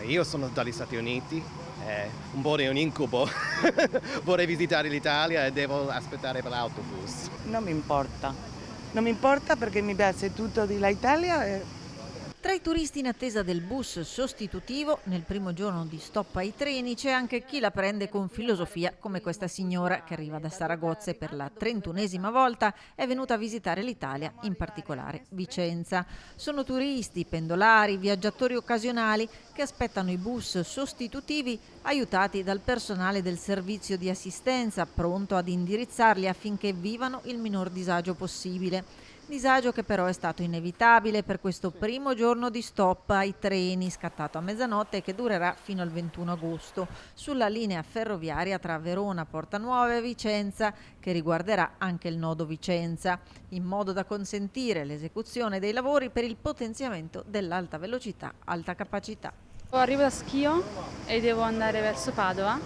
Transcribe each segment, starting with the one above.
Io sono dagli Stati Uniti, un po' è un incubo. Vorrei visitare l'Italia e devo aspettare per l'autobus. Non mi importa perché mi piace tutto dell'Italia. Tra i turisti in attesa del bus sostitutivo, nel primo giorno di stop ai treni c'è anche chi la prende con filosofia, come questa signora che arriva da Saragozza e per la 31esima volta è venuta a visitare l'Italia, in particolare Vicenza. Sono turisti, pendolari, viaggiatori occasionali che aspettano i bus sostitutivi aiutati dal personale del servizio di assistenza, pronto ad indirizzarli affinché vivano il minor disagio possibile. Disagio che però è stato inevitabile per questo primo giorno di stop ai treni scattato a mezzanotte e che durerà fino al 21 agosto sulla linea ferroviaria tra Verona, Portanuova e Vicenza, che riguarderà anche il nodo Vicenza, in modo da consentire l'esecuzione dei lavori per il potenziamento dell'alta velocità, alta capacità. Arrivo da Schio e devo andare verso Padova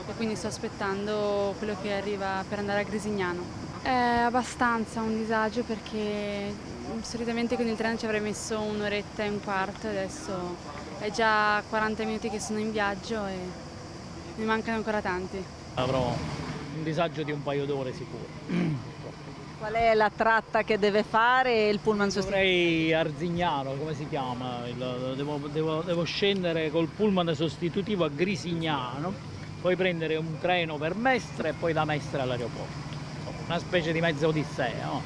e quindi sto aspettando quello che arriva per andare a Grisignano. È abbastanza un disagio perché solitamente con il treno ci avrei messo un'oretta e un quarto, adesso è già 40 minuti che sono in viaggio e mi mancano ancora tanti. Avrò un disagio di un paio d'ore sicuro. Qual è la tratta che deve fare il pullman sostitutivo? Dovrei Arzignano, come si chiama? Devo scendere col pullman sostitutivo a Grisignano, poi prendere un treno per Mestre e poi da Mestre all'aeroporto. Una specie di mezza odissea, no?